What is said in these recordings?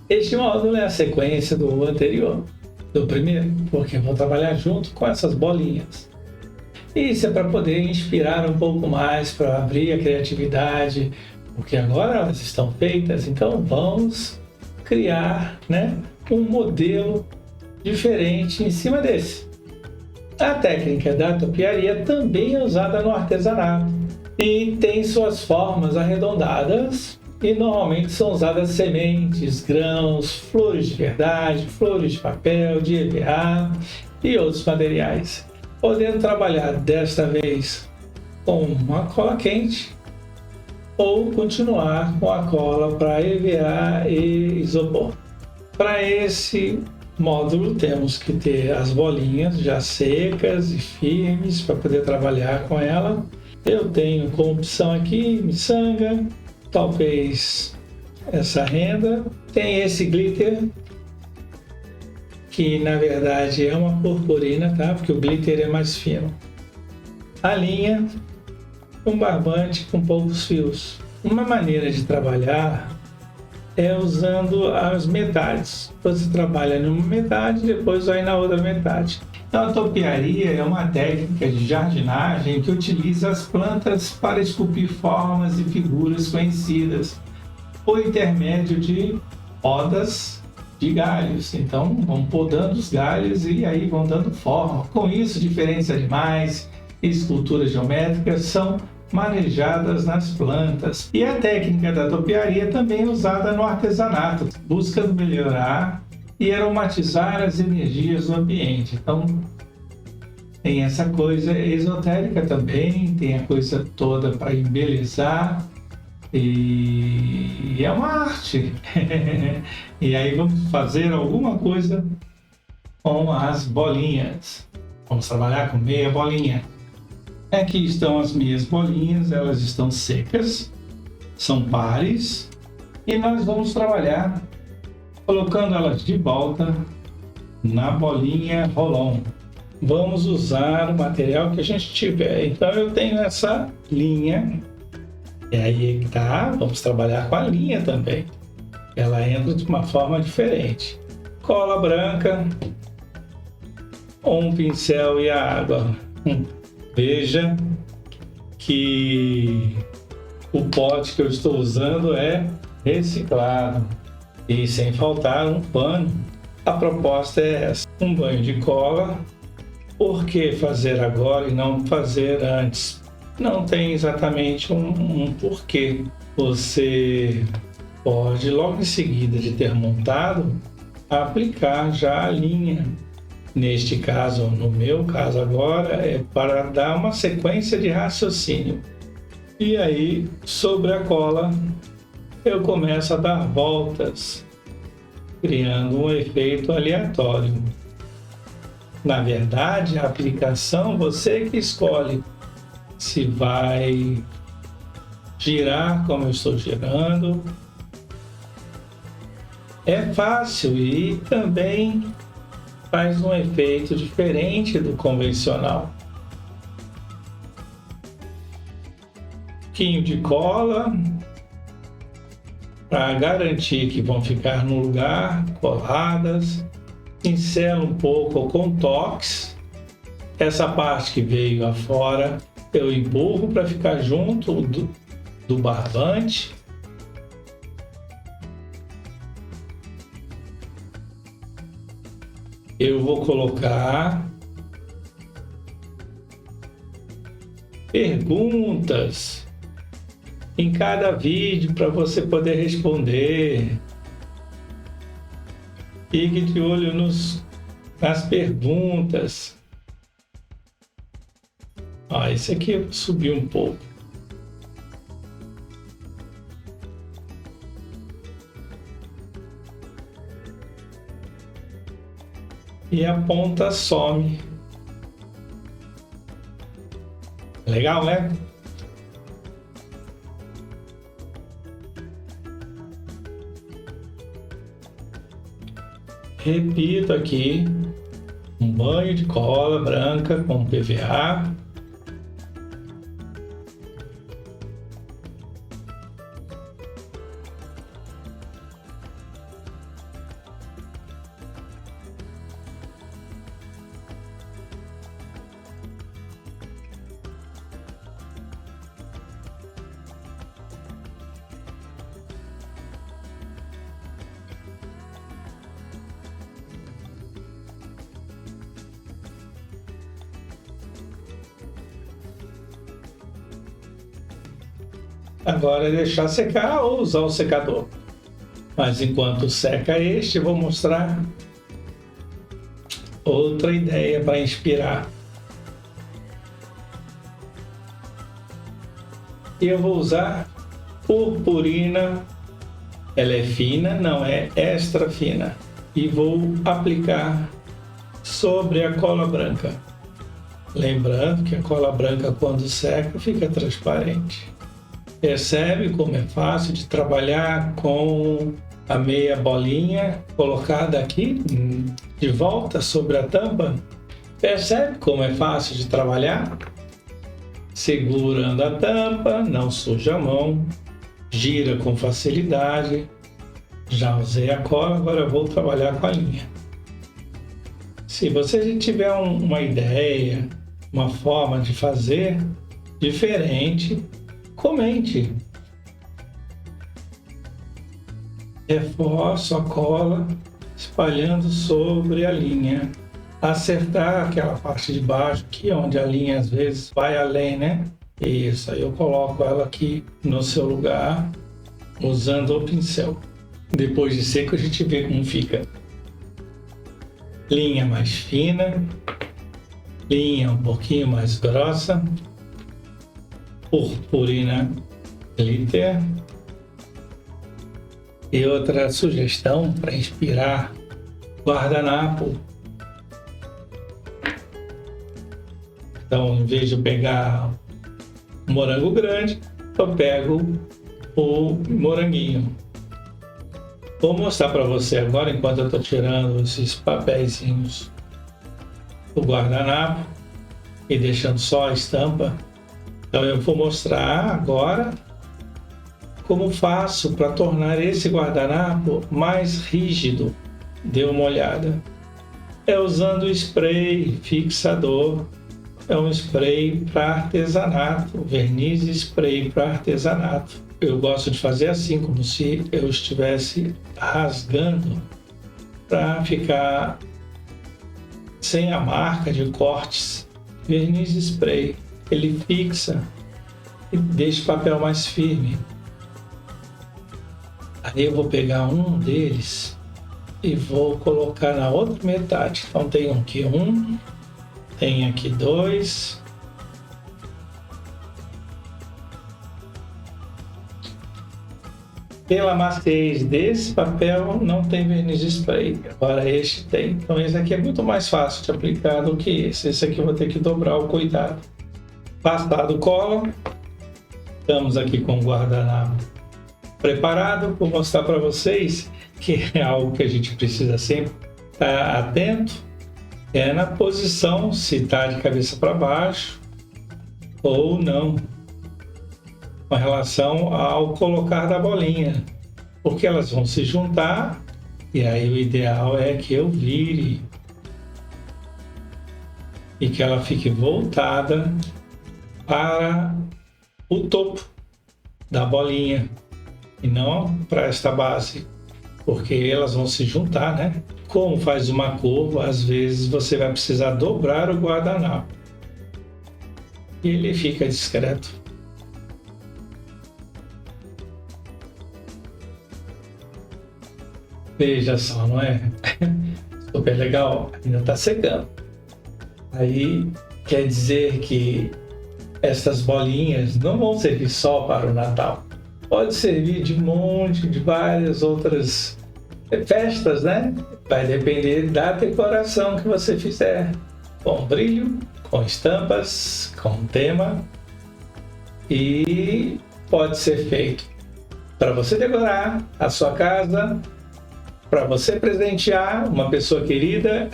Este módulo é a sequência do anterior, do primeiro, porque eu vou trabalhar junto com essas bolinhas. Isso é para poder inspirar um pouco mais, para abrir a criatividade, porque agora elas estão feitas, então vamos criar, né, um modelo diferente em cima desse. A técnica da topiaria também é usada no artesanato e tem suas formas arredondadas e normalmente são usadas sementes, grãos, flores de verdade, flores de papel, de EVA e outros materiais, podendo trabalhar desta vez com uma cola quente ou continuar com a cola para EVA e isopor. Para esse módulo temos que ter as bolinhas já secas e firmes para poder trabalhar com ela. Eu tenho como opção aqui miçanga, talvez essa renda. Tem esse glitter, que na verdade é uma purpurina, tá? Porque o glitter é mais fino. A linha, um barbante com poucos fios. Uma maneira de trabalhar é usando as metades. Você trabalha numa metade, depois vai na outra metade. Então, a topiaria é uma técnica de jardinagem que utiliza as plantas para esculpir formas e figuras conhecidas por intermédio de podas de galhos. Então, vão podando os galhos e aí vão dando forma. Com isso, diferentes animais e esculturas geométricas são manejadas nas plantas. E a técnica da topiaria também é usada no artesanato, buscando melhorar e aromatizar as energias do ambiente. Então, tem essa coisa esotérica também, tem a coisa toda para embelezar e é uma arte. E aí vamos fazer alguma coisa com as bolinhas. Vamos trabalhar com meia bolinha. Aqui estão as minhas bolinhas, elas estão secas, são pares, e nós vamos trabalhar colocando elas de volta na bolinha roll-on. Vamos usar o material que a gente tiver. Então eu tenho essa linha, e aí tá, vamos trabalhar com a linha também. Ela entra de uma forma diferente. Cola branca, um pincel e a água. Veja que o pote que eu estou usando é reciclado e sem faltar um pano. A proposta é essa: um banho de cola. Por que fazer agora e não fazer antes? Não tem exatamente um porquê. Você pode, logo em seguida de ter montado, aplicar já a linha. Neste caso, no meu caso agora, é para dar uma sequência de raciocínio. E aí, sobre a cola, eu começo a dar voltas, criando um efeito aleatório. Na verdade, a aplicação você que escolhe se vai girar como eu estou girando. É fácil e também faz um efeito diferente do convencional. Um pouquinho de cola para garantir que vão ficar no lugar, coladas. Pincelo um pouco com toques. Essa parte que veio afora eu empurro para ficar junto do barbante. Eu vou colocar perguntas em cada vídeo para você poder responder. Fique de olho nas perguntas. Esse aqui eu subi um pouco. E a ponta some. Legal, né? Repito aqui, um banho de cola branca com PVA. Agora é deixar secar ou usar o secador. Mas enquanto seca este, eu vou mostrar outra ideia para inspirar. E eu vou usar purpurina. Ela é fina, não é extra fina. E vou aplicar sobre a cola branca. Lembrando que a cola branca, quando seca, fica transparente. Percebe como é fácil de trabalhar com a meia bolinha colocada aqui de volta sobre a tampa? Percebe como é fácil de trabalhar? Segurando a tampa, não suja a mão, gira com facilidade. Já usei a cola, agora eu vou trabalhar com a linha. Se você tiver uma ideia, uma forma de fazer diferente, comente. Reforço a cola espalhando sobre a linha. Acertar aquela parte de baixo aqui, onde a linha às vezes vai além, né? Isso, aí eu coloco ela aqui no seu lugar, usando o pincel. Depois de seco a gente vê como fica. Linha mais fina, linha um pouquinho mais grossa, purpurina glitter. E outra sugestão para inspirar: guardanapo. Então, em vez de pegar um morango grande, eu pego o moranguinho. Vou mostrar para você agora, enquanto eu estou tirando esses papeizinhos do guardanapo e deixando só a estampa. Então eu vou mostrar agora como faço para tornar esse guardanapo mais rígido. Dê uma olhada. É usando o spray fixador. É um spray para artesanato, verniz spray para artesanato. Eu gosto de fazer assim, como se eu estivesse rasgando, para ficar sem a marca de cortes. Verniz spray, ele fixa e deixa o papel mais firme. Aí eu vou pegar um deles e vou colocar na outra metade. Então tem aqui um, tem aqui dois. Pela maciez desse papel não tem verniz spray, agora este tem. Então esse aqui é muito mais fácil de aplicar do que esse. Esse aqui eu vou ter que dobrar o cuidado. Passado cola, estamos aqui com o guardanapo preparado. Vou mostrar para vocês que é algo que a gente precisa sempre estar atento. É na posição, se está de cabeça para baixo ou não, com relação ao colocar da bolinha, porque elas vão se juntar e aí o ideal é que eu vire e que ela fique voltada para o topo da bolinha e não para esta base, porque elas vão se juntar, né? Como faz uma curva, às vezes você vai precisar dobrar o guardanapo e ele fica discreto. Veja só, não é? Super legal, ainda está secando. Aí quer dizer que essas bolinhas não vão servir só para o Natal. Pode servir de várias outras festas, né? Vai depender da decoração que você fizer. Com brilho, com estampas, com tema. E pode ser feito para você decorar a sua casa, para você presentear uma pessoa querida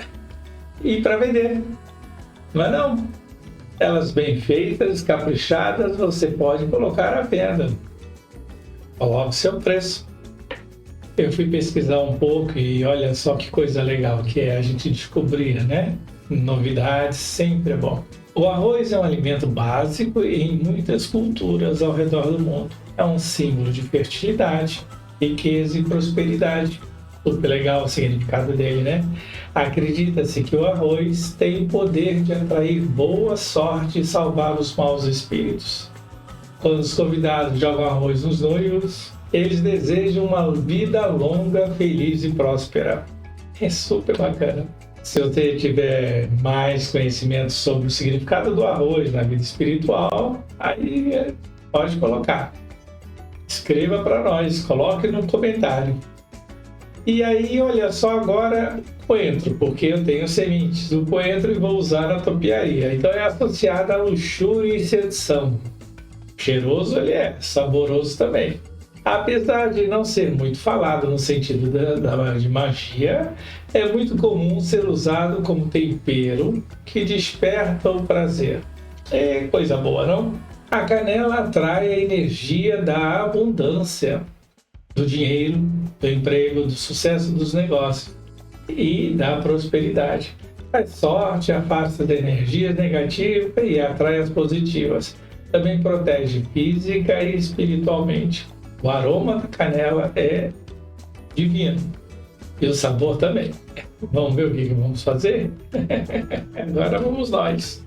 e para vender. Não é não? Elas bem feitas, caprichadas, você pode colocar à venda. Coloque seu preço. Eu fui pesquisar um pouco e olha só que coisa legal que é a gente descobrir, né? Novidades sempre é bom. O arroz é um alimento básico em muitas culturas ao redor do mundo. É um símbolo de fertilidade, riqueza e prosperidade. Super legal o significado dele, né? Acredita-se que o arroz tem o poder de atrair boa sorte e salvar os maus espíritos. Quando os convidados jogam arroz nos noivos, eles desejam uma vida longa, feliz e próspera. É super bacana. Se você tiver mais conhecimento sobre o significado do arroz na vida espiritual, aí pode colocar. Escreva para nós, coloque no comentário. E aí, olha só agora coentro, porque eu tenho sementes do coentro e vou usar na topiaria. Então é associada a luxúria e sedução. Cheiroso ele é, saboroso também. Apesar de não ser muito falado no sentido de magia, é muito comum ser usado como tempero que desperta o prazer. É coisa boa, não? A canela atrai a energia da abundância, do dinheiro, do emprego, do sucesso dos negócios e da prosperidade. Traz sorte, afasta da energia negativa e atrai as positivas. Também protege física e espiritualmente. O aroma da canela é divino e o sabor também. Vamos ver o que vamos fazer? Agora vamos nós.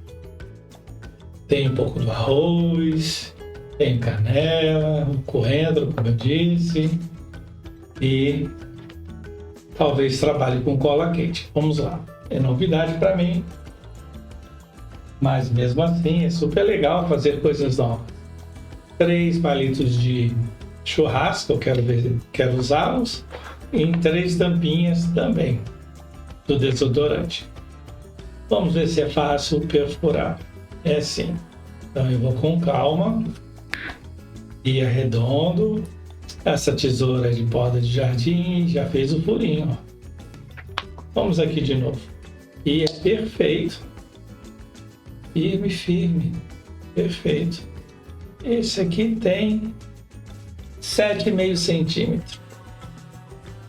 Tem um pouco do arroz, tem canela, o coentro, como eu disse, e talvez trabalhe com cola quente. Vamos lá. É novidade para mim, mas mesmo assim é super legal fazer coisas novas. 3 palitos de churrasco, eu quero usá-los, em 3 tampinhas também do desodorante. Vamos ver se é fácil perfurar. É sim. Então eu vou com calma e arredondo. Essa tesoura de poda de jardim já fez o furinho. Ó. Vamos aqui de novo. E é perfeito. Firme, firme. Perfeito. Esse aqui tem 7,5 centímetros.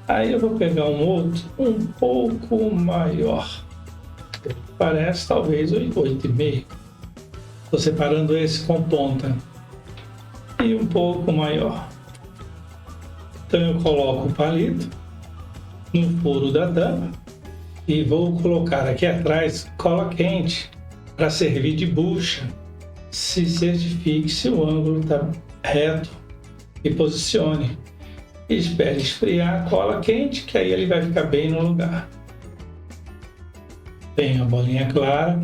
Aí eu vou pegar um outro um pouco maior. Parece talvez 8,5. Estou separando esse com ponta. E um pouco maior. Então eu coloco o palito no furo da tampa e vou colocar aqui atrás cola quente para servir de bucha. Se certifique se o ângulo está reto e posicione. Espere esfriar a cola quente, que aí ele vai ficar bem no lugar. Tem a bolinha clara,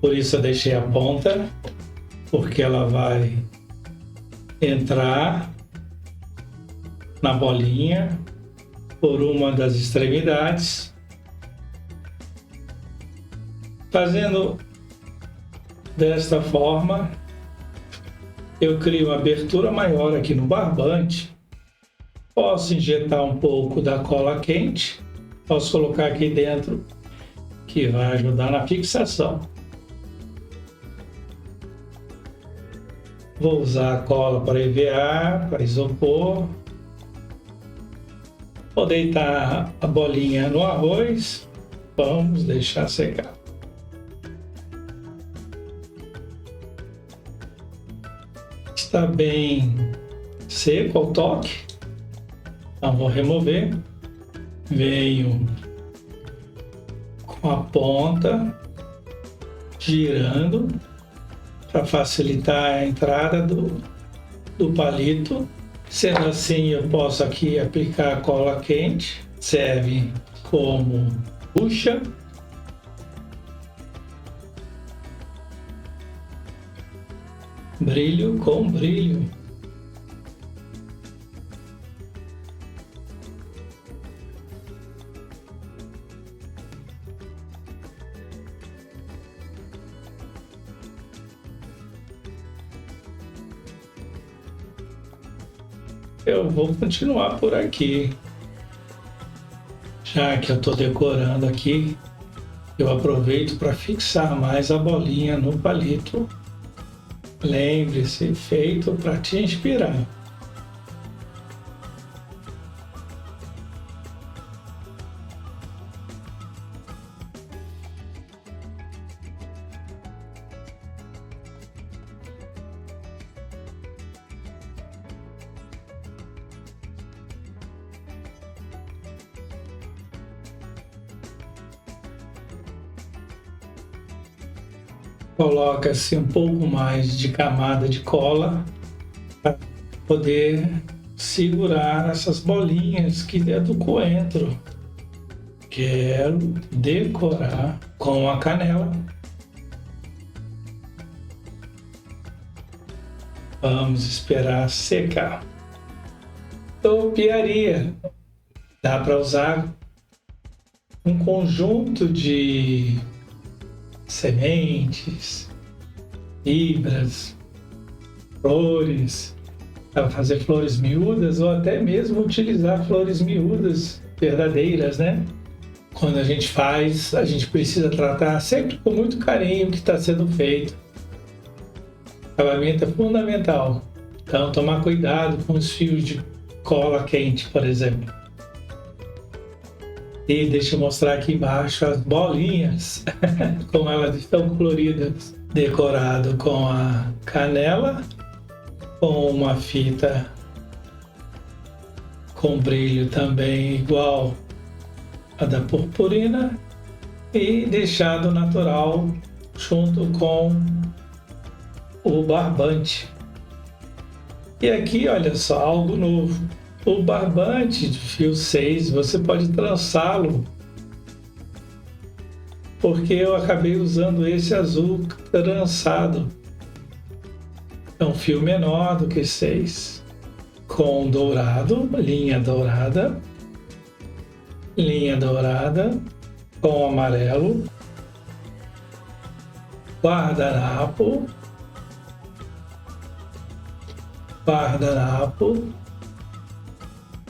por isso eu deixei a ponta, porque ela vai entrar na bolinha por uma das extremidades, fazendo desta forma. Eu crio uma abertura maior aqui no barbante. Posso injetar um pouco da cola quente, posso colocar aqui dentro, que vai ajudar na fixação. Vou usar a cola para EVA, para isopor. Vou deitar a bolinha no arroz. Vamos deixar secar. Está bem seco ao toque. Então vou remover. Venho com a ponta girando para facilitar a entrada do palito. Sendo assim, eu posso aqui aplicar a cola quente. Serve como bucha. Brilho com brilho. Eu vou continuar por aqui. Já que eu estou decorando aqui, eu aproveito para fixar mais a bolinha no palito. Lembre-se, feito para te inspirar. coloca-se um pouco mais de camada de cola para poder segurar essas bolinhas que é do coentro. Quero decorar com a canela. Vamos esperar secar. Topiaria. Dá para usar um conjunto de sementes, fibras, flores, para fazer flores miúdas ou até mesmo utilizar flores miúdas verdadeiras, né? Quando a gente faz, a gente precisa tratar sempre com muito carinho o que está sendo feito. O acabamento é fundamental. Então, tomar cuidado com os fios de cola quente, por exemplo. E deixa eu mostrar aqui embaixo as bolinhas, como elas estão coloridas. Decorado com a canela, com uma fita com brilho também igual a da purpurina e deixado natural junto com o barbante. E aqui, olha só, algo novo. O barbante de fio 6, você pode trançá-lo, porque eu acabei usando esse azul trançado. É um fio menor do que 6, com dourado, linha dourada, com amarelo, guardanapo,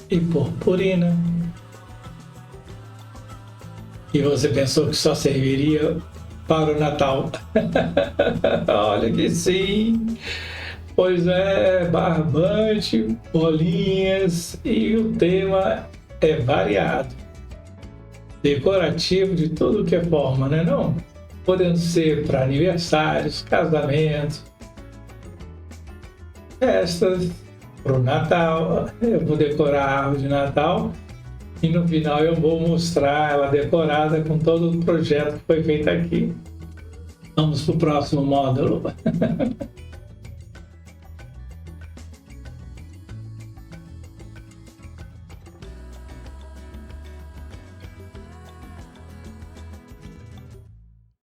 e purpurina. E você pensou que só serviria para o Natal? Olha que sim! Pois é, barbante, bolinhas e o tema é variado. Decorativo de tudo que é forma, né não? Podendo ser para aniversários, casamentos, festas, para o Natal. Eu vou decorar a árvore de Natal e no final eu vou mostrar ela decorada com todo o projeto que foi feito aqui. Vamos para o próximo módulo.